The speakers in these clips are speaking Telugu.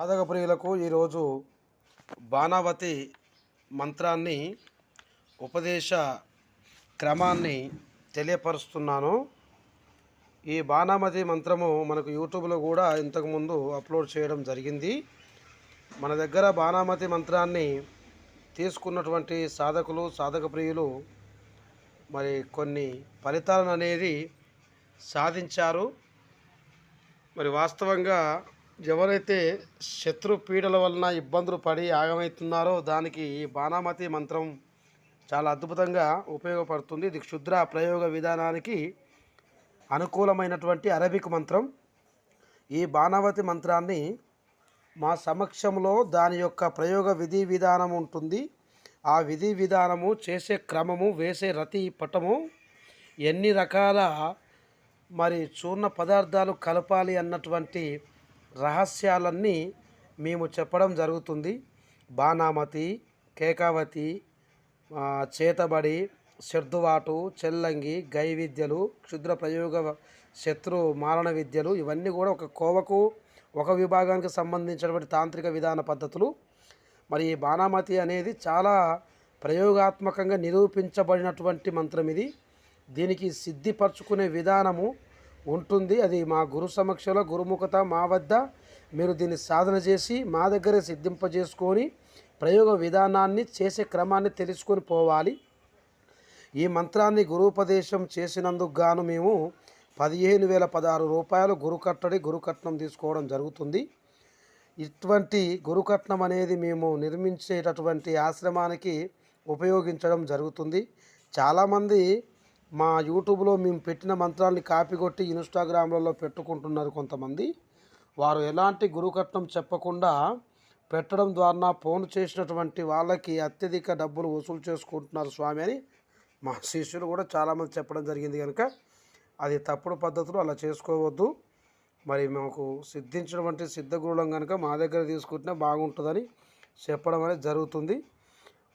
సాధక ప్రియులకు ఈరోజు బాణావతి మంత్రాన్ని ఉపదేశ క్రమాన్ని తెలియపరుస్తున్నాను. ఈ బాణావతి మంత్రము మనకు యూట్యూబ్లో కూడా ఇంతకుముందు అప్లోడ్ చేయడం జరిగింది. మన దగ్గర బాణావతి మంత్రాన్ని తీసుకున్నటువంటి సాధకులు సాధక ప్రియులు మరి కొన్ని ఫలితాలను అనేది సాధించారు. మరి వాస్తవంగా ఎవరైతే శత్రు పీడల వలన ఇబ్బందులు పడి ఆగమవుతున్నారో దానికి ఈ బాణావతి మంత్రం చాలా అద్భుతంగా ఉపయోగపడుతుంది. ఇది క్షుద్ర ప్రయోగ విధానానికి అనుకూలమైనటువంటి అరబిక్ మంత్రం. ఈ బాణావతి మంత్రాన్ని మా సమక్షంలో దాని యొక్క ప్రయోగ విధి విధానం ఉంటుంది. ఆ విధి విధానము, చేసే క్రమము, వేసే రతి పటము, ఎన్ని రకాల మరి చూర్ణ పదార్థాలు కలపాలి అన్నటువంటి రహస్యాలన్నీ మేము చెప్పడం జరుగుతుంది. బాణావతి, కేకావతి, చేతబడి, శర్దువాటు, చెల్లంగి, గై విద్యలు, క్షుద్ర ప్రయోగ శత్రు మారణ విద్యలు, ఇవన్నీ కూడా ఒక కోవకు ఒక విభాగానికి సంబంధించినటువంటి తాంత్రిక విధాన పద్ధతులు. మరి ఈ బాణావతి అనేది చాలా ప్రయోగాత్మకంగా నిరూపించబడినటువంటి మంత్రం. ఇది దీనికి సిద్ధిపరచుకునే విధానము ఉంటుంది. అది మా గురు సమక్షంలో గురుముఖత మా వద్ద మీరు దీన్ని సాధన చేసి మా దగ్గరే సిద్ధింపజేసుకొని ప్రయోగ విధానాన్ని చేసే క్రమాన్ని తెలుసుకొని పోవాలి. ఈ మంత్రాన్ని గురుపదేశం చేసినందుకు గాను మేము 15,016 రూపాయలు గురుకట్నం తీసుకోవడం జరుగుతుంది. ఇటువంటి గురుకట్నం అనేది మేము నిర్మించేటటువంటి ఆశ్రమానికి ఉపయోగించడం జరుగుతుంది. చాలామంది మా యూట్యూబ్లో మేము పెట్టిన మంత్రాన్ని కాపీ కొట్టి ఇన్స్టాగ్రామ్లలో పెట్టుకుంటున్నారు. కొంతమంది వారు ఎలాంటి గురుకట్నం చెప్పకుండా పెట్టడం ద్వారా ఫోన్ చేసినటువంటి వాళ్ళకి అత్యధిక డబ్బులు వసూలు చేసుకుంటున్నారు స్వామి అని మా శిష్యులు కూడా చాలామంది చెప్పడం జరిగింది. కనుక అది తప్పుడు పద్ధతులు, అలా చేసుకోవద్దు. మరి మాకు సిద్ధించినటువంటి సిద్ధగురులం కనుక మా దగ్గర తీసుకుంటే బాగుంటుందని చెప్పడం అనేది జరుగుతుంది.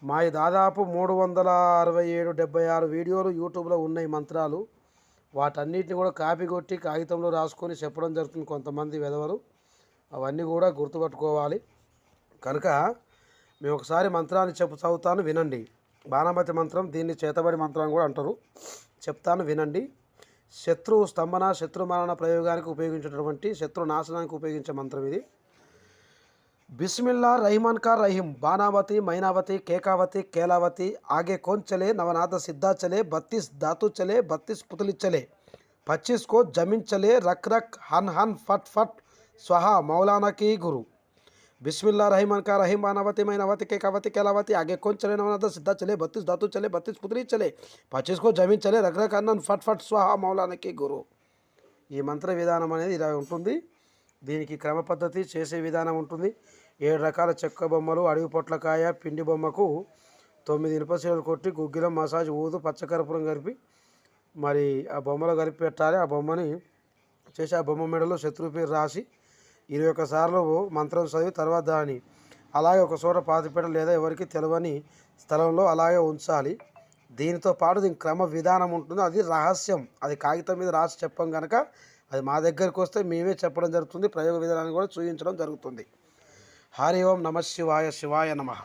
మా దాదాపు 367-76 వీడియోలు యూట్యూబ్లో ఉన్నాయి మంత్రాలు. వాటన్నిటిని కూడా కాపీ కొట్టి కాగితంలో రాసుకొని చెప్పడం జరుగుతుంది కొంతమంది వెధవలు. అవన్నీ కూడా గుర్తుపట్టుకోవాలి. కనుక మేము ఒకసారి మంత్రాన్ని చదువుతాను, వినండి. బాణావతి మంత్రం, దీన్ని చేతబడి మంత్రం కూడా అంటారు. చెప్తాను, వినండి. శత్రు స్తంభన, శత్రు మరణ ప్రయోగానికి ఉపయోగించేటటువంటి, శత్రు నాశనానికి ఉపయోగించే మంత్రం ఇది. बिस्मिल्लाह रहमान का रहीम। बानावती, मैनावती, केकावती, केलावती, आगे कौन चले, नवनाथ सिद्धा चले, 32 धातु चले, 32 पुतली चले, 25 को जमीन चले, रख रख हन हन फट फट स्वाहा मौलाना की गुरु। बिस्मिल्लाह रहमान का रहीम। बानावती, मैनावती, केकावती, केलावती, आगे कौन चले, नवनाथ सिद्धा चले, 32 धातु चले, 32 पुतली चले, 25 को जमीन चले, रख रख हन हन फट फट स्वाहा मौलाना की गुरु। ఈ మంత్ర విధానం అనేది ఇలా ఉంటుంది. దీనికి క్రమ పద్ధతి, చేసే విధానం ఉంటుంది. 7 రకాల చెక్క బొమ్మలు, అడవి పొట్లకాయ, పిండి బొమ్మకు 9 ఇనుపశీలలు కొట్టి గుగ్గిలం, మసాజ్, ఊదు, పచ్చకర్పూరం కలిపి మరి ఆ బొమ్మలో కలిపి పెట్టాలి. ఆ బొమ్మని చేసి ఆ బొమ్మ మెడలో శత్రు పేరు రాసి 21 సార్లు మంత్రం చదివి తర్వాత దాన్ని అలాగే ఒక చోట పాతిపెట్ట లేదా ఎవరికి తెలవని స్థలంలో అలాగే ఉంచాలి. దీనితో పాటు దీని క్రమ విధానం ఉంటుంది. అది రహస్యం. అది కాగితం మీద రాసి చెప్పం కనుక అది మా దగ్గరికి వస్తే మేమే చెప్పడం జరుగుతుంది. ప్రయోగ విధానాన్ని కూడా చూపించడం జరుగుతుంది. హరి ఓం నమ శివాయ, శివాయ నమః.